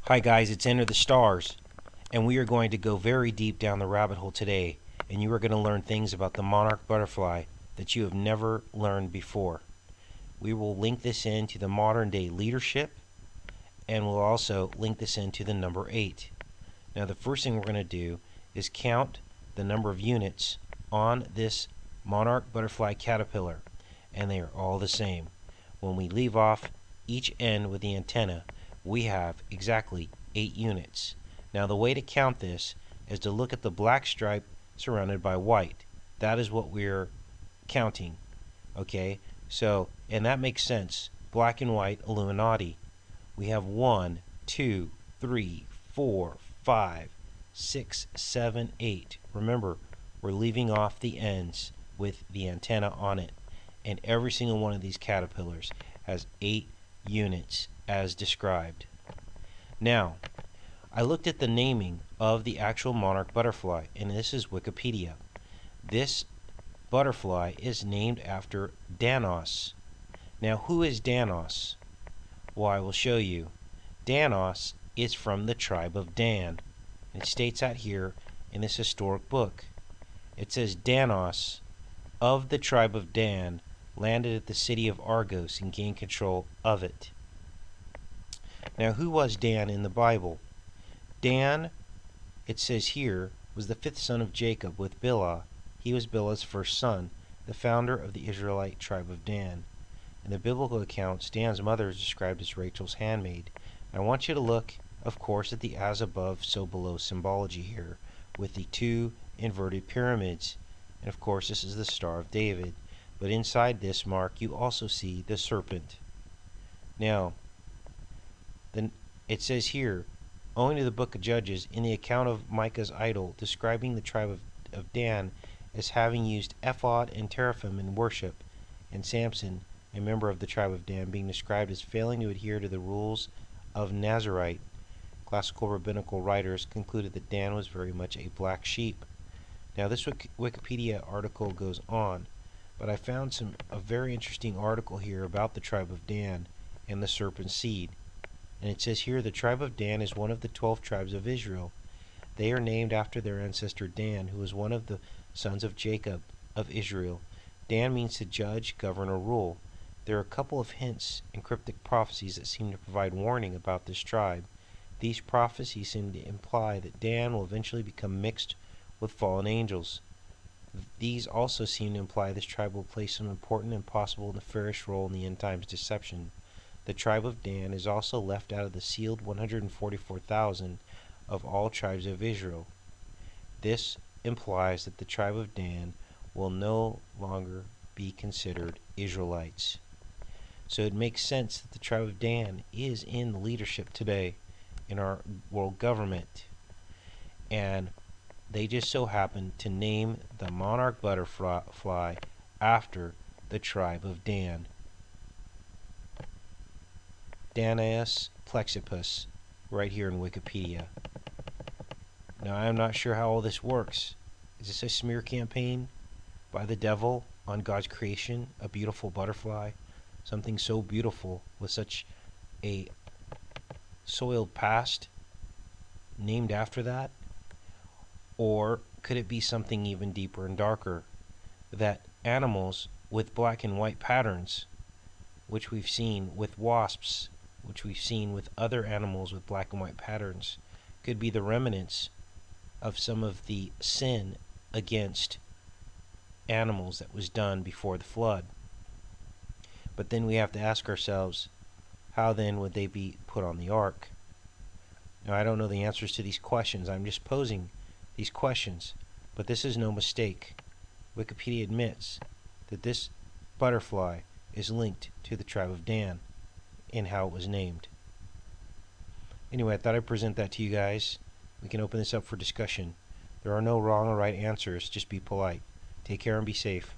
Hi guys, it's Enter the Stars, and we are going to go very deep down the rabbit hole today, and you are going to learn things about the monarch butterfly that you have never learned before. We will link this into the modern day leadership, and we'll also link this into the number 8. Now the first thing we're going to do is count the number of units on this monarch butterfly caterpillar, and they are all the same. When we leave off each end with the antenna, we have exactly 8 units. Now the way to count this is to look at the black stripe surrounded by white. That is what we're counting. Okay, so, and that makes sense. Black and white Illuminati. We have 1, 2, 3, 4, 5, 6, 7, 8. Remember, we're leaving off the ends with the antenna on it. And every single one of these caterpillars has 8 units as described. Now, I looked at the naming of the actual monarch butterfly, and this is Wikipedia. This butterfly is named after Danaus. Now, who is Danaus? Well, I will show you. Danaus is from the tribe of Dan. It states out here in this historic book. It says Danaus of the tribe of Dan landed at the city of Argos and gained control of it. Now, who was Dan in the Bible? Dan, it says here, was the 5th son of Jacob with Bilhah. He was Bilhah's first son, the founder of the Israelite tribe of Dan. In the biblical accounts, Dan's mother is described as Rachel's handmaid. And I want you to look, of course, at the as above, so below symbology here, with the 2 inverted pyramids. And of course, this is the Star of David. But inside this mark, you also see the serpent. Now, then it says here, owing to the book of Judges, in the account of Micah's idol, describing the tribe of Dan as having used ephod and teraphim in worship, and Samson, a member of the tribe of Dan, being described as failing to adhere to the rules of Nazarite. Classical rabbinical writers concluded that Dan was very much a black sheep. Now this Wikipedia article goes on, but I found a very interesting article here about the tribe of Dan and the serpent seed. And it says here, the tribe of Dan is one of the 12 tribes of Israel. They are named after their ancestor Dan, who was one of the sons of Jacob of Israel. Dan means to judge, govern, or rule. There are a couple of hints and cryptic prophecies that seem to provide warning about this tribe. These prophecies seem to imply that Dan will eventually become mixed with fallen angels. These also seem to imply this tribe will play some important and possible nefarious role in the end times deception. The tribe of Dan is also left out of the sealed 144,000 of all tribes of Israel. This implies that the tribe of Dan will no longer be considered Israelites. So it makes sense that the tribe of Dan is in the leadership today in our world government. And they just so happen to name the monarch butterfly after the tribe of Dan. Danaus plexippus, right here in Wikipedia. Now, I'm not sure how all this works. Is this a smear campaign by the devil on God's creation, a beautiful butterfly, something so beautiful with such a soiled past, named after that? Or could it be something even deeper and darker, that animals with black and white patterns, which we've seen with wasps, which we've seen with other animals with black and white patterns, could be the remnants of some of the sin against animals that was done before the flood? But then we have to ask ourselves, how then would they be put on the ark? Now, I don't know the answers to these questions. I'm just posing these questions, but this is no mistake. Wikipedia admits that this butterfly is linked to the tribe of Dan in how it was named. Anyway, I thought I'd present that to you guys. We can open this up for discussion. There are no wrong or right answers. Just be polite. Take care and be safe.